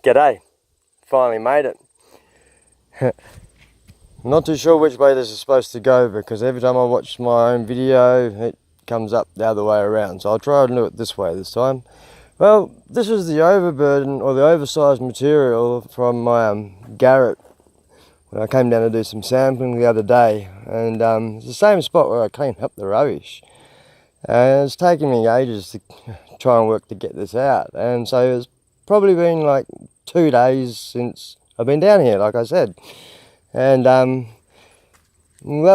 G'day, finally made it. Not too sure which way this is supposed to go because every time I watch my own video it comes up the other way around, so I'll try and do it this way this time. Well, this is the overburden or the oversized material from my Garrett when I came down to do some sampling the other day, and it's the same spot where I cleaned up the rubbish, and it's taken me ages to try and work to get this out, and so it's probably been like 2 days since I've been down here, like I said. And that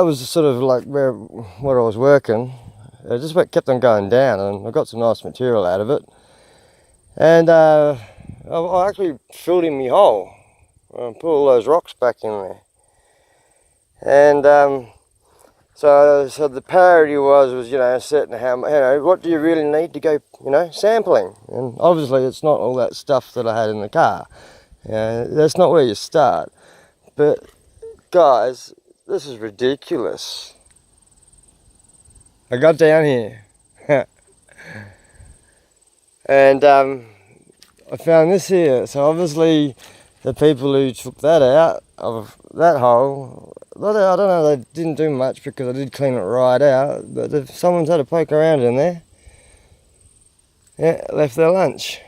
was sort of like where I was working. It just kept on going down, and I got some nice material out of it. And I actually filled in my hole and put all those rocks back in there. And so the priority was setting how what do you really need to go sampling. And obviously it's not all that stuff that I had in the car. That's not where you start. But guys, this is ridiculous. I got down here and I found this here. So obviously the people who took that out of that hole, I don't know, they didn't do much because I did clean it right out, but someone's had a poke around in there. Yeah, left their lunch.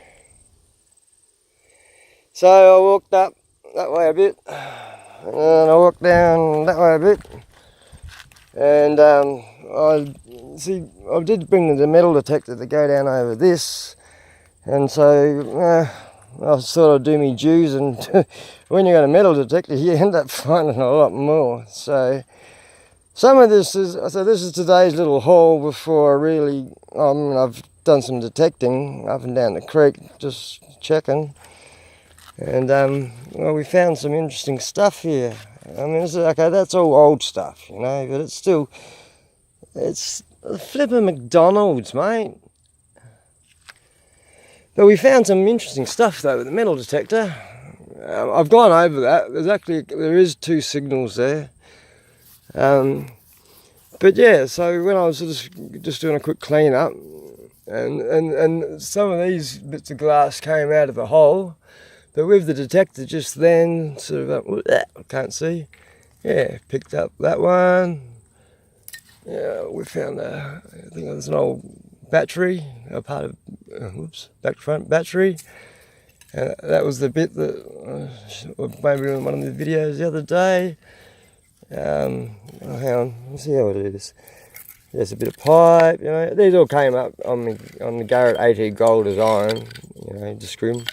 So I walked up that way a bit, and then I walked down that way a bit, and I did bring the metal detector to go down over this, and so I thought I'd do me dues, and when you got a metal detector you end up finding a lot more. So some of this is today's little haul before I really, I've done some detecting up and down the creek, just checking. And well, we found some interesting stuff here. I mean, okay, that's all old stuff, but it's a flipping McDonald's, mate. But we found some interesting stuff though with the metal detector. I've gone over that. There is 2 signals there. But yeah, so when I was just doing a quick clean up, and some of these bits of glass came out of the hole. But with the detector just then, I can't see. Yeah, picked up that one. Yeah, we found I think it was an old battery, a part of, back front battery. That was the bit that maybe in one of the videos the other day. Hang on, let's see how I do this. There's a bit of pipe, These all came up on the Garrett AT Gold as iron, just scrim.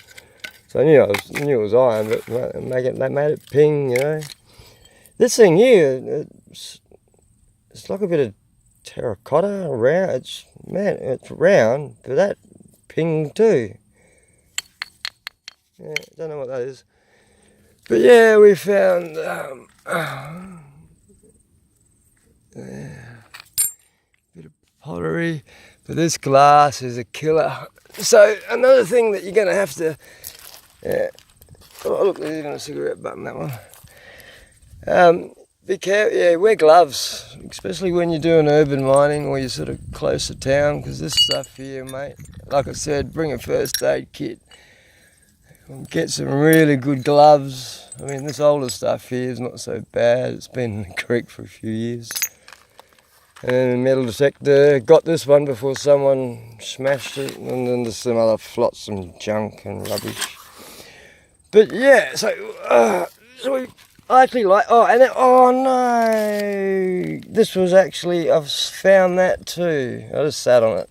So I knew it was iron, but they made it ping, This thing here, it's like a bit of terracotta round. It's round, but that ping too. Yeah, don't know what that is. But yeah, we found bit of pottery, but this glass is a killer. So another thing that you're going to have to, oh look, there's even a cigarette button, that one. Be careful, wear gloves, especially when you're doing urban mining or you're sort of close to town, because this stuff here, mate, like I said, bring a first aid kit. Get some really good gloves. I mean, this older stuff here is not so bad. It's been in the creek for a few years. And then the metal detector, got this one before someone smashed it, and then there's some other flotsam junk and rubbish. But yeah, so we actually oh no, this was actually, I've found that too. I just sat on it.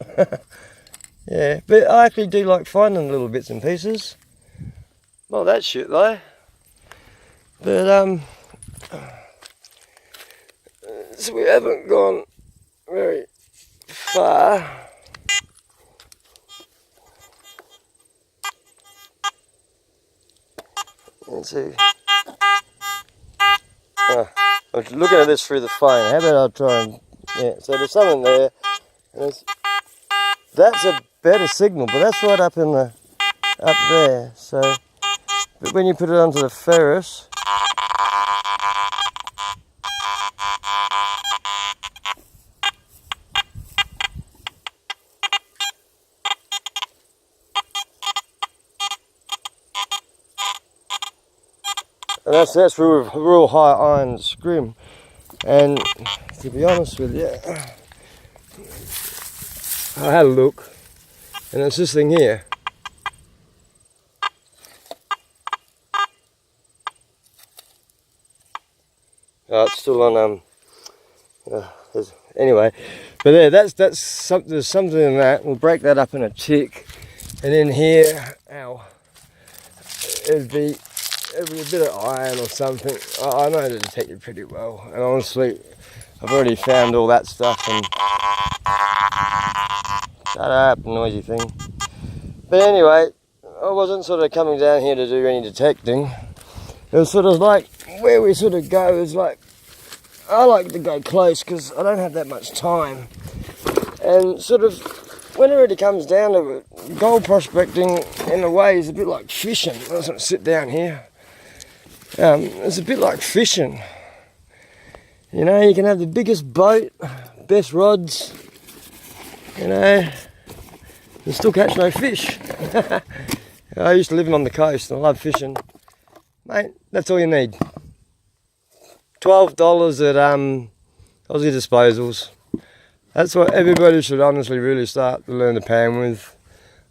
Yeah, but I actually do like finding little bits and pieces. Not that shit though. But so we haven't gone very far. Let's see. I was looking at this through the phone. How about I try and, so there's something there. And that's a better signal, but that's right up there. So, but when you put it onto the ferrous, And that's real high iron scrim. And to be honest with you, I had a look, and it's this thing here. Oh, it's still on. Anyway, but there, there's something in that. We'll break that up in a tick, and in here, it'd be a bit of iron or something. I know to detect it pretty well, and honestly, I've already found all that stuff. And shut up, noisy thing. But anyway, I wasn't sort of coming down here to do any detecting. It was sort of like where we sort of go is like, I like to go close because I don't have that much time. And sort of when it really comes down to it, gold prospecting in a way is a bit like fishing. I just want to sit down here. It's a bit like fishing. You know, you can have the biggest boat, best rods, you know, and still catch no fish. I used to live on the coast and I love fishing. Mate, that's all you need. $12 at Aussie Disposals. That's what everybody should honestly really start to learn to pan with.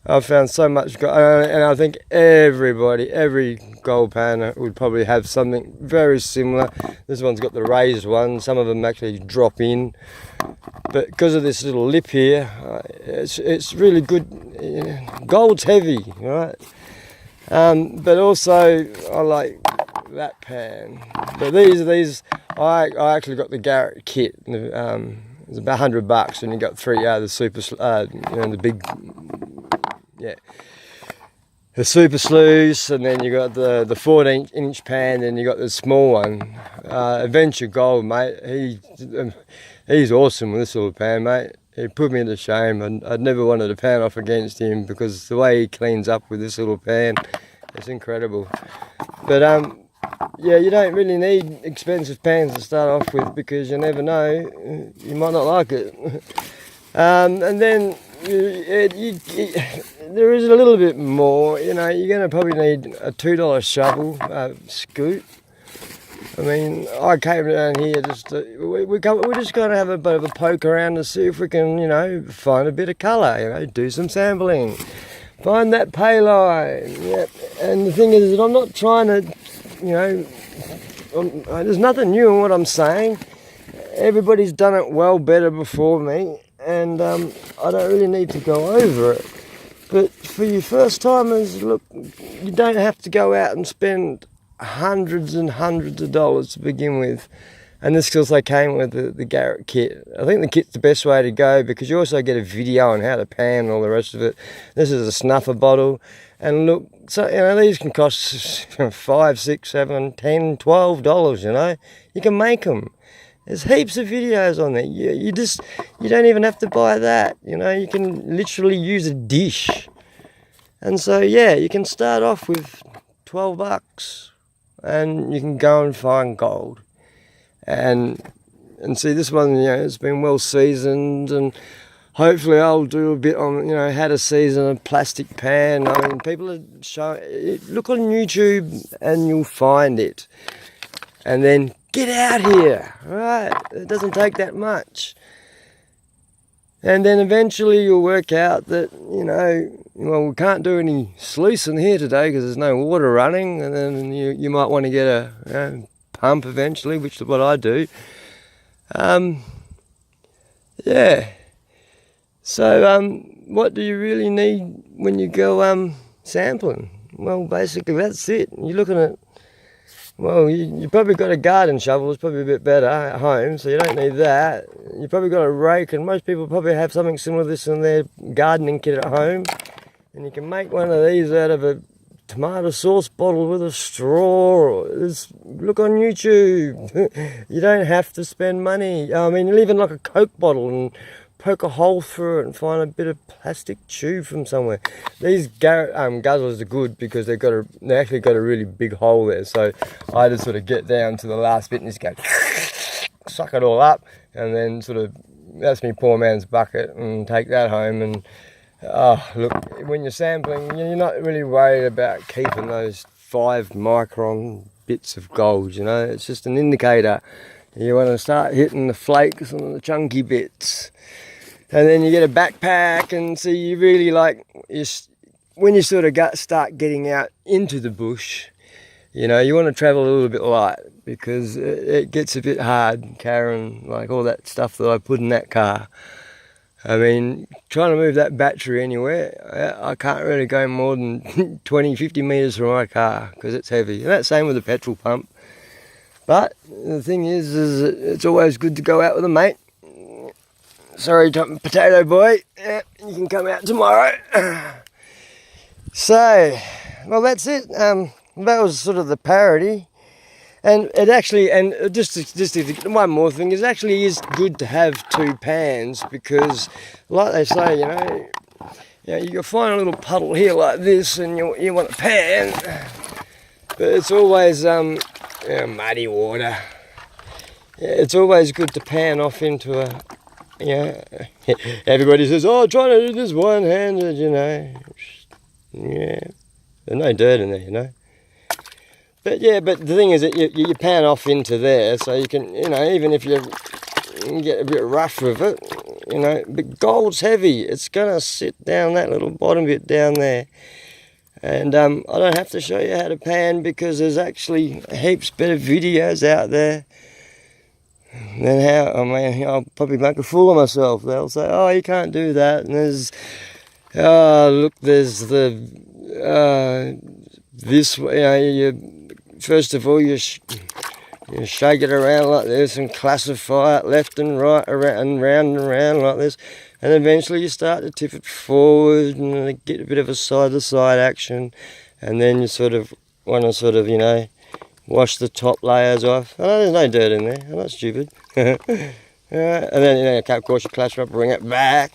I've found so much, and I think every gold panner would probably have something very similar. This one's got the raised one. Some of them actually drop in, but because of this little lip here, it's really good. Gold's heavy, right? But also I like that pan. But these I actually got the Garrett kit. It's about $100, and you got three the super, the big. Yeah, the super sluice, and then you got the 14-inch pan, and you got the small one. Adventure Gold, mate. He's awesome with this little pan, mate. He put me to shame, and I'd never wanted to pan off against him because the way he cleans up with this little pan, it's incredible. But yeah, you don't really need expensive pans to start off with because you never know, you might not like it. And then there is a little bit more. You know, you're going to probably need a $2 shovel, scoop. I mean, I came down here we're just going to have a bit of a poke around to see if we can, you know, find a bit of colour, you know, do some sampling, find that pay line. Yep. And the thing is that I'm not trying to, you know, there's nothing new in what I'm saying. Everybody's done it well better before me. And I don't really need to go over it. But for you first timers, look, you don't have to go out and spend hundreds and hundreds of dollars to begin with. And this also came with the Garrett kit. I think the kit's the best way to go because you also get a video on how to pan and all the rest of it. This is a snuffer bottle. And look, so you know, these can cost $5, $6, $7, $10, $12, you know. You can make them. There's heaps of videos on there. You don't even have to buy that. You know, you can literally use a dish. And so yeah, you can start off with $12 and you can go and find gold. And see this one, you know, it's been well seasoned, and hopefully I'll do a bit on, you know, how to season a plastic pan. I mean, people are showing, look on YouTube and you'll find it. And then get out here, right? It doesn't take that much. And then eventually you'll work out that, you know, well, we can't do any sluicing here today because there's no water running, and then you might want to get a pump eventually, which is what I do. Yeah. So what do you really need when you go sampling? Well, basically that's it. You're looking at, well, you probably got a garden shovel. It's probably a bit better at home, so you don't need that. You probably got a rake, and most people probably have something similar to this in their gardening kit at home. And you can make one of these out of a tomato sauce bottle with a straw. Look on YouTube. You don't have to spend money. I mean, you'll even like a Coke bottle and poke a hole through it and find a bit of plastic tube from somewhere. These Garrett guzzlers are good because they actually got a really big hole there. So I just sort of get down to the last bit and just go suck it all up, and then sort of that's me poor man's bucket, and take that home. And look, when you're sampling, you're not really worried about keeping those 5 micron bits of gold, you know. It's just an indicator. You want to start hitting the flakes and the chunky bits. And then you get a backpack, and so you really like, when you sort of start getting out into the bush, you know, you want to travel a little bit light, because it gets a bit hard carrying like all that stuff that I put in that car. I mean, trying to move that battery anywhere, I can't really go more than 20, 50 metres from my car, because it's heavy. And that's the same with the petrol pump. But the thing is it's always good to go out with a mate. Sorry, potato boy, yeah, you can come out tomorrow. So, well, that's it. That was sort of the parody. And it actually, and just one more thing, it actually is good to have two pans, because like they say, you know, you can find a little puddle here like this, and you want a pan, but it's always muddy water. Yeah, it's always good to pan off into a, everybody says, oh, try to do this one-handed, you know. Yeah, there's no dirt in there, you know. But yeah, but the thing is that you pan off into there, so you can, you know, even if you get a bit rough with it, you know, but gold's heavy. It's going to sit down that little bottom bit down there. And I don't have to show you how to pan, because there's actually heaps better videos out there than how, I mean, I'll probably make a fool of myself. They'll say, oh, you can't do that. And there's, oh, look, there's the, this way, you know, first of all, you shake it around like this and classify it left and right, around and round like this, and eventually you start to tip it forward and get a bit of a side-to-side action, and then you sort of want to sort of, you know, wash the top layers off. I know there's no dirt in there, I'm not stupid. And then, you know, of course you clash up, bring it back,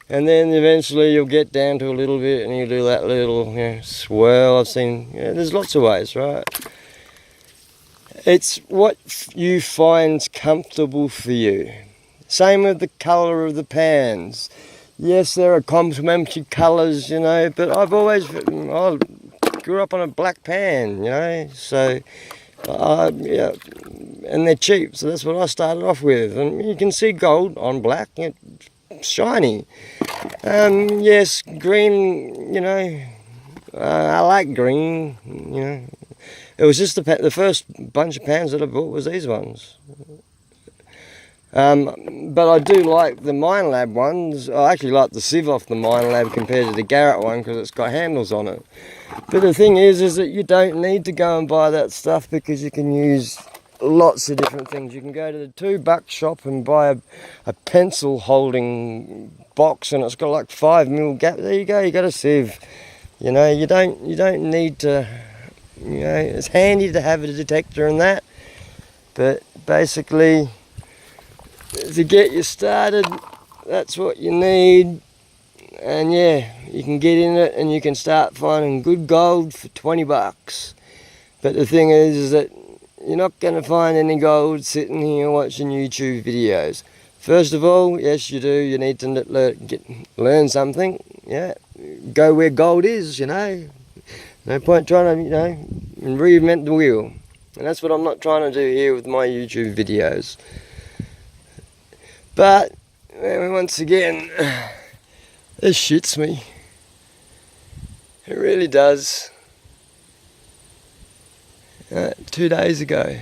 and then eventually you'll get down to a little bit, and you do that little, you know, swirl. I've seen, there's lots of ways, right? It's what you find's comfortable for you. Same with the colour of the pans. Yes, there are complementary colours, you know, but I grew up on a black pan, you know, so, yeah, and they're cheap, so that's what I started off with. And you can see gold on black, it's shiny. Yes, green, you know, I like green, you know. It was just the first bunch of pans that I bought was these ones. But I do like the Minelab ones. I actually like the sieve off the Minelab compared to the Garrett one, because it's got handles on it. But the thing is that you don't need to go and buy that stuff, because you can use lots of different things. You can go to the $2 shop and buy a pencil holding box, and it's got like 5mm gap. There you go, you got a sieve. You know, you don't need to, you know, it's handy to have a detector and that, but basically to get you started, that's what you need. And yeah, you can get in it and you can start finding good gold for $20. But the thing is that you're not going to find any gold sitting here watching YouTube videos. First of all, yes you do, you need to learn something, yeah, go where gold is, you know. No point trying to, you know, reinvent the wheel. And that's what I'm not trying to do here with my YouTube videos. But, once again, this shits me. It really does. 2 days ago.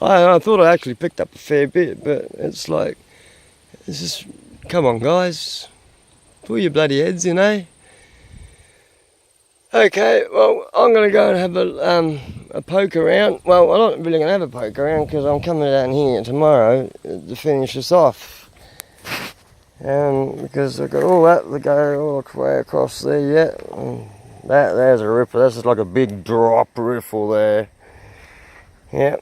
I thought I actually picked up a fair bit, but it's like, it's just, come on guys, pull your bloody heads, you know. Okay, well, I'm going to go and have a poke around. Well, I'm not really going to have a poke around, because I'm coming down here tomorrow to finish this off. Because I've got all that to go all the way across there yet. And there's a ripple. That's just like a big drop riffle there. Yeah.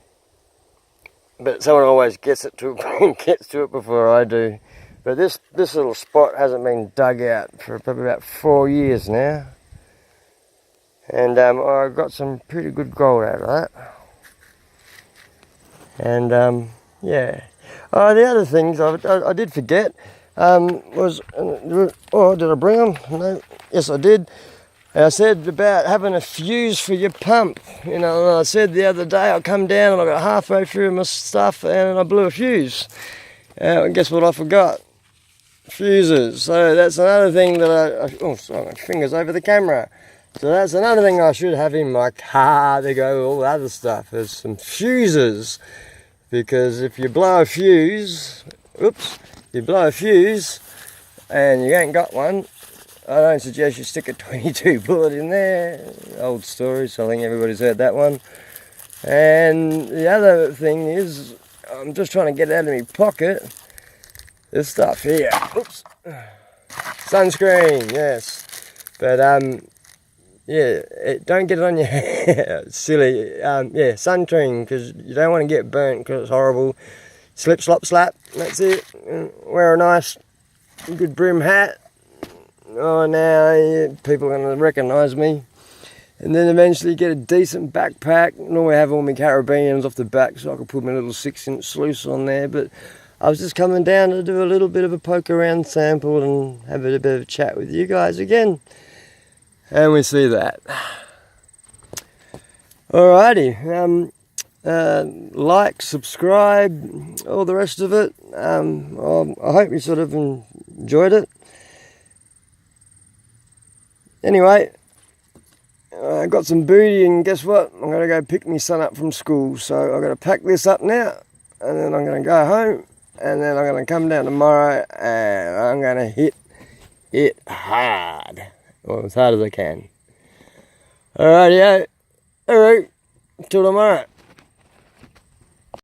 But someone always gets to it before I do. But this little spot hasn't been dug out for probably about 4 years now. And I got some pretty good gold out of that. And yeah. The other things I did forget was, oh, did I bring them? No. Yes, I did. And I said about having a fuse for your pump, you know, and I said the other day I come down and I got halfway through my stuff and I blew a fuse. And guess what I forgot? Fuses. So that's another thing that oh, sorry, my fingers over the camera. So that's another thing I should have in my car to go with all the other stuff. There's some fuses. Because if you blow a fuse, and you ain't got one, I don't suggest you stick a 22 bullet in there. Old story, so I think everybody's heard that one. And the other thing is, I'm just trying to get it out of my pocket. This stuff here. Oops. Sunscreen, yes. But yeah, don't get it on your hair. Silly. Yeah, sunscreen, because you don't want to get burnt because it's horrible. Slip, slop, slap. That's it. Wear a nice, good brim hat. Oh, now yeah, people are going to recognise me. And then eventually get a decent backpack. Normally have all my Caribbeans off the back so I can put my little 6-inch sluice on there. But I was just coming down to do a little bit of a poke around sample and have a bit of a chat with you guys again. And we see that. Alrighty. Like, subscribe, all the rest of it. I hope you sort of enjoyed it. Anyway, I got some booty, and guess what? I'm going to go pick my son up from school. So I've got to pack this up now, and then I'm going to go home, and then I'm going to come down tomorrow, and I'm going to hit it hard. Well, as hard as I can. Alrighty, alright, till tomorrow.